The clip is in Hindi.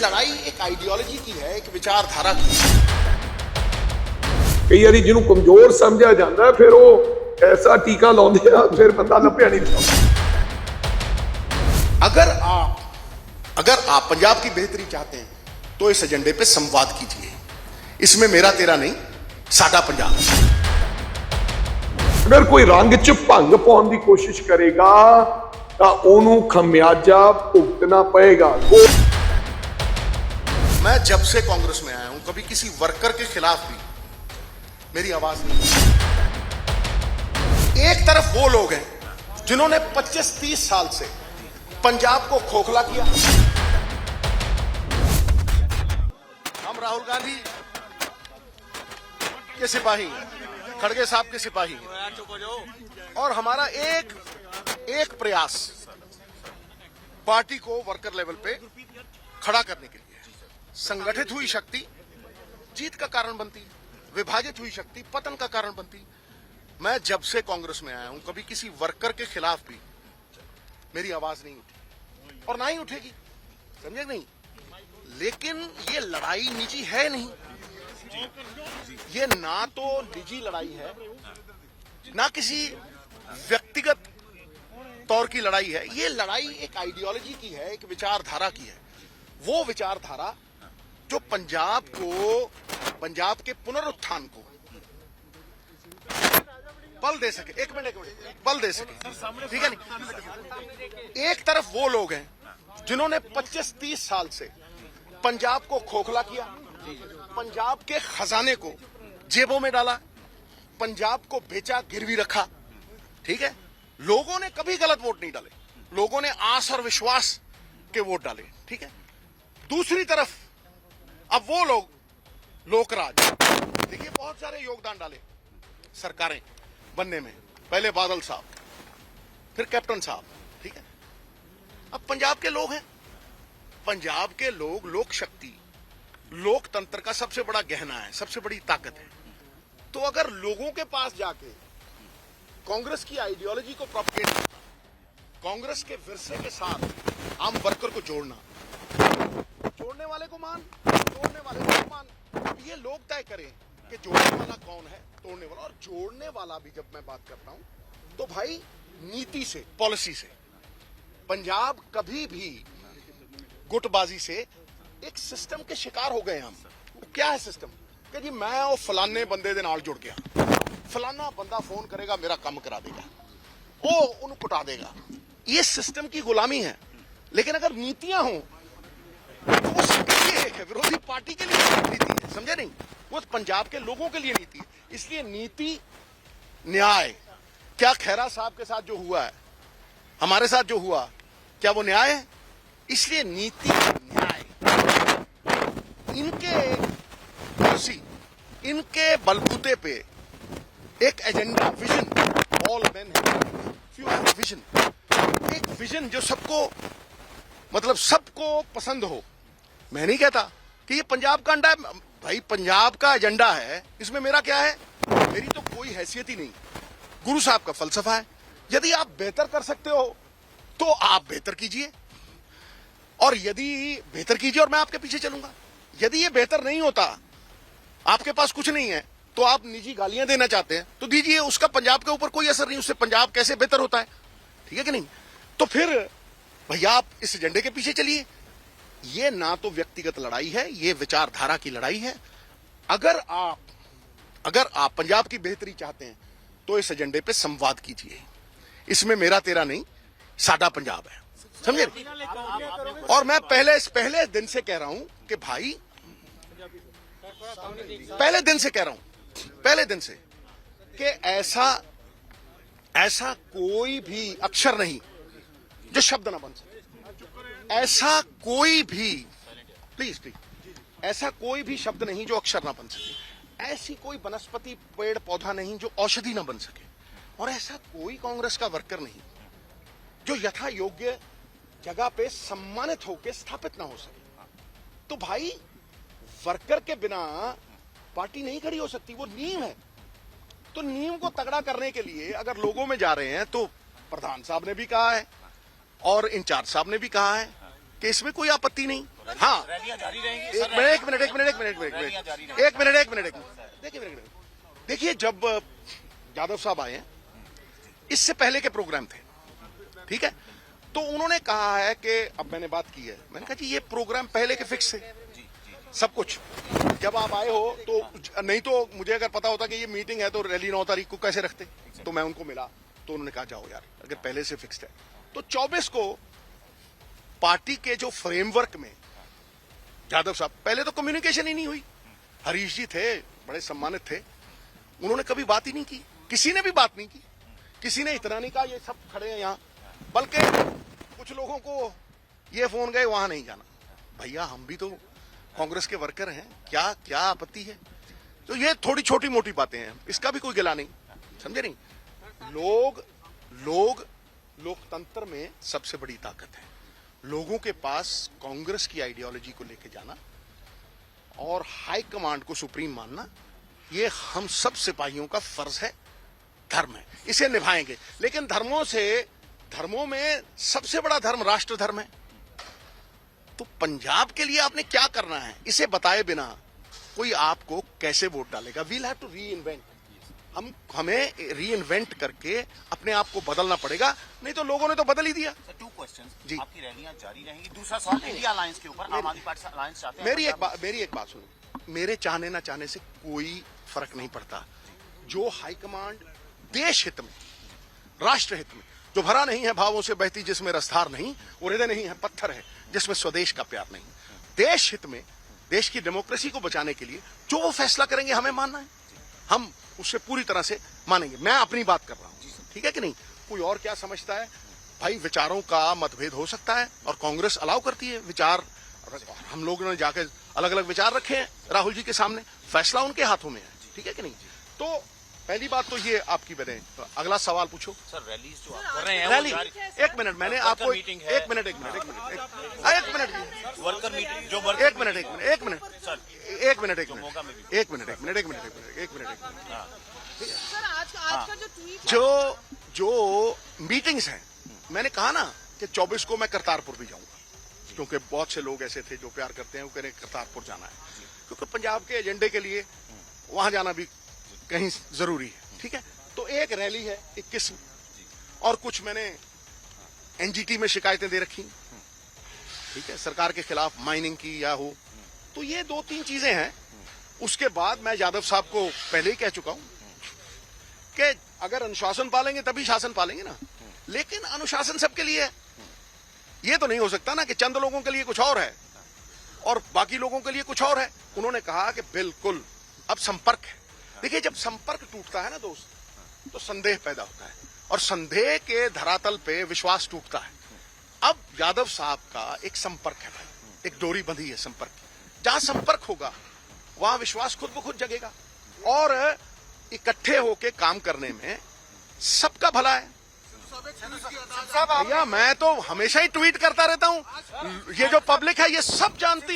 लड़ाई एक आइडियोलॉजी की है, एक विचारधारा की। कई बार जिन्होंने कमजोर समझा जाता है फिर वो ऐसा टीका लाते हैं फिर बंदा लभ्या नहीं दिखता। अगर आप पंजाब की बेहतरी चाहते हैं तो इस एजेंडे पे संवाद कीजिए। इसमें मेरा तेरा नहीं, साडा पंजाब। अगर कोई रंग च भंग पाने की कोशिश करेगा तो उन्होंने खमियाजा भुगतना पड़ेगा। मैं जब से कांग्रेस में आया हूं कभी किसी वर्कर के खिलाफ भी मेरी आवाज नहीं। एक तरफ वो लोग हैं जिन्होंने 25-30 साल से पंजाब को खोखला किया। हम राहुल गांधी के सिपाही, खड़गे साहब के सिपाही, और हमारा एक प्रयास पार्टी को वर्कर लेवल पे खड़ा करने के लिए। संगठित हुई शक्ति जीत का कारण बनती, विभाजित हुई शक्ति पतन का कारण बनती। मैं जब से कांग्रेस में आया हूं कभी किसी वर्कर के खिलाफ भी मेरी आवाज नहीं उठी और ना ही उठेगी, समझे नहीं। लेकिन ये लड़ाई निजी है नहीं, ये ना तो निजी लड़ाई है ना किसी व्यक्तिगत तौर की लड़ाई है। ये लड़ाई एक आइडियोलॉजी की है, एक विचारधारा की है। वो विचारधारा जो पंजाब के पुनरुत्थान को बल दे सके। एक मिनट बल दे सके, ठीक है नहीं। एक तरफ वो लोग हैं जिन्होंने 25-30 साल से पंजाब को खोखला किया, पंजाब के खजाने को जेबों में डाला, पंजाब को बेचा, गिरवी रखा, ठीक है। लोगों ने कभी गलत वोट नहीं डाले, लोगों ने आस और विश्वास के वोट डाले, ठीक है। दूसरी तरफ अब वो लोग लोकराज, देखिए बहुत सारे योगदान डाले सरकारें बनने में, पहले बादल साहब, फिर कैप्टन साहब, ठीक है। अब पंजाब के लोग हैं, पंजाब के लोग लोक शक्ति, लोकतंत्र का सबसे बड़ा गहना है, सबसे बड़ी ताकत है। तो अगर लोगों के पास जाके कांग्रेस की आइडियोलॉजी को प्रोपगेट करना, कांग्रेस के विरसे के साथ आम वर्कर को जोड़ना, जोड़ने वाले को मान, तोड़ने वाले को मान, अब ये लोग तय करें कि जोड़ने वाला कौन है, तोड़ने वाला। और जोड़ने वाला भी जब मैं बात करता हूं तो भाई नीति से, पॉलिसी से। पंजाब कभी भी गुटबाजी से एक सिस्टम के शिकार हो गए हम। क्या है सिस्टम कि जी मैं वो फलाने बंदे दे नाल जुड़ गया, फलाना बंदा फोन करेगा मेरा काम करा देगा, वो उन्हें कुटा देगा। ये सिस्टम की गुलामी है। लेकिन अगर नीतियां हों तो वो सबके लिए है, विरोधी पार्टी के लिए नीति है, समझे नहीं। वो पंजाब के लोगों के लिए नीति है। इसलिए नीति, न्याय, क्या खैरा साहब के साथ जो हुआ है, हमारे साथ जो हुआ, क्या वो न्याय है? इसलिए नीति, न्याय, इनके पॉलिसी, इनके बलबूते पे एक agenda, vision, all men have few have vision, एक विजन जो सबको, मतलब सबको पसंद हो। मैं नहीं कहता कि ये पंजाब का अंडा है, भाई पंजाब का एजेंडा है, इसमें मेरा क्या है? मेरी तो कोई हैसियत ही नहीं। गुरु साहब का फलसफा है, यदि आप बेहतर कर सकते हो तो आप बेहतर कीजिए, और यदि बेहतर कीजिए और मैं आपके पीछे चलूंगा। यदि ये बेहतर नहीं होता, आपके पास कुछ नहीं है, तो आप निजी गालियां देना चाहते हैं तो दीजिए, उसका पंजाब के ऊपर कोई असर नहीं, उससे पंजाब कैसे बेहतर होता है, ठीक है कि नहीं। तो फिर भैया आप इस एजेंडे के पीछे चलिए। ये ना तो व्यक्तिगत लड़ाई है, ये विचारधारा की लड़ाई है। अगर आप पंजाब की बेहतरी चाहते हैं तो इस एजेंडे पे संवाद कीजिए। इसमें मेरा तेरा नहीं, साडा पंजाब है, समझे। और मैं पहले दिन से कह रहा हूं कि भाई, पहले दिन से कह रहा हूं, पहले दिन से, कि ऐसा कोई भी अक्षर नहीं जो शब्द ना बन सके। ऐसा कोई भी, प्लीज, ऐसा कोई भी शब्द नहीं जो अक्षर ना बन सके। ऐसी कोई वनस्पति, पेड़ पौधा नहीं जो औषधि ना बन सके। और ऐसा कोई कांग्रेस का वर्कर नहीं जो यथा योग्य जगह पे सम्मानित होकर स्थापित ना हो सके। तो भाई वर्कर के बिना पार्टी नहीं खड़ी हो सकती, वो नींव है। तो नींव को तगड़ा करने के लिए अगर लोगों में जा रहे हैं, तो प्रधान साहब ने भी कहा है और इंचार्ज साहब ने भी कहा है कि इसमें कोई आपत्ति नहीं। हाँ, रैलियां जारी रहेंगी। देखिए, जब यादव साहब आए हैं, इससे पहले के प्रोग्राम थे, ठीक है, तो उन्होंने कहा है कि अब मैंने बात की है, मैंने कहा जी ये प्रोग्राम पहले के फिक्स थे सब कुछ। जब आप आए हो तो नहीं तो मुझे अगर पता होता कि ये मीटिंग है तो रैली 9 तारीख को कैसे रखते, तो मैं उनको मिला तो उन्होंने कहा जाओ यार, अगर पहले से फिक्स्ड है तो 24 को पार्टी के जो फ्रेमवर्क में यादव साहब, पहले तो कम्युनिकेशन ही नहीं हुई। हरीश जी थे, बड़े सम्मानित थे, उन्होंने कभी बात ही नहीं की, किसी ने भी बात नहीं की, किसी ने इतना नहीं कहा ये सब खड़े हैं यहाँ, बल्कि कुछ लोगों को ये फोन गए वहां नहीं जाना। भैया हम भी तो कांग्रेस के वर्कर हैं, क्या क्या आपत्ति है? तो ये थोड़ी छोटी मोटी बातें हैं, इसका भी कोई गिला नहीं, समझे नहीं। लोकतंत्र में सबसे बड़ी ताकत है लोगों के पास कांग्रेस की आइडियोलॉजी को लेके जाना और हाई कमांड को सुप्रीम मानना, ये हम सब सिपाहियों का फर्ज है, धर्म है, इसे निभाएंगे। लेकिन धर्मों में सबसे बड़ा धर्म राष्ट्र धर्म है। तो पंजाब के लिए आपने क्या करना है, इसे बताए बिना कोई आपको कैसे वोट डालेगा? We'll have to reinvent, हमें री इन्वेंट करके अपने आप को बदलना पड़ेगा, नहीं तो लोगों ने तो बदल ही दिया। सर, 2 क्वेश्चंस जी। आपकी रैलियां जारी रहेंगी। दूसरा सवाल इंडिया अलायंस के ऊपर, आम आदमी पार्टी अलायंस चाहते हैं। मेरी एक बात सुनो, मेरे चाहने ना चाहने से कोई फर्क नहीं पड़ता। जो हाईकमांड देश हित में, राष्ट्र हित में, जो भरा नहीं है भावों से बहती जिसमें रसधार नहीं, वो हृदय नहीं है पत्थर है जिसमें स्वदेश का प्यार नहीं। देश हित में, देश की डेमोक्रेसी को बचाने के लिए जो वो फैसला करेंगे हमें मानना है, हम उससे पूरी तरह से मानेंगे। मैं अपनी बात कर रहा हूं, ठीक है कि नहीं? कोई और क्या समझता है भाई, विचारों का मतभेद हो सकता है और कांग्रेस अलाउ करती है विचार। हम लोगों ने जाकर अलग अलग विचार रखे हैं राहुल जी के सामने, फैसला उनके हाथों में है, ठीक है कि नहीं? तो पहली बात तो ये आपकी बने। तो अगला सवाल पूछो सर। रैलीज जो आप कर रहे हैं, रैली, वो जारी, एक मिनट, मैंने आपको वर्कर मीटिंग है। एक मिनट वर्कर मीटिंग जो सर आज का जो ट्वीट जो मीटिंग्स हैं, मैंने कहा ना कि 24 को मैं करतारपुर भी जाऊंगा, क्योंकि बहुत से लोग ऐसे थे जो प्यार करते हैं, वो कह रहे करतारपुर जाना है, क्योंकि पंजाब के एजेंडे के लिए वहां जाना भी कहीं जरूरी है, ठीक है? तो एक रैली है 21 और कुछ मैंने एनजीटी में शिकायतें दे रखी, ठीक है, सरकार के खिलाफ माइनिंग की या हो, तो ये 2-3 चीजें हैं। उसके बाद मैं यादव साहब को पहले ही कह चुका हूं कि अगर अनुशासन पालेंगे तभी शासन पालेंगे ना, लेकिन अनुशासन सबके लिए है। ये तो नहीं हो सकता ना कि चंद लोगों के लिए कुछ और है और बाकी लोगों के लिए कुछ और है। उन्होंने कहा कि बिल्कुल अब संपर्क है। देखिए, जब संपर्क टूटता है ना दोस्त, तो संदेह पैदा होता है और संदेह के धरातल पे विश्वास टूटता है। अब यादव साहब का एक संपर्क है भाई, एक डोरी बंधी है संपर्क की। जहां संपर्क होगा वहां विश्वास खुद ब खुद जगेगा और इकट्ठे होके काम करने में सबका भला है। भैया मैं तो हमेशा ही ट्वीट करता रहता हूं, ये जो पब्लिक है ये सब जानती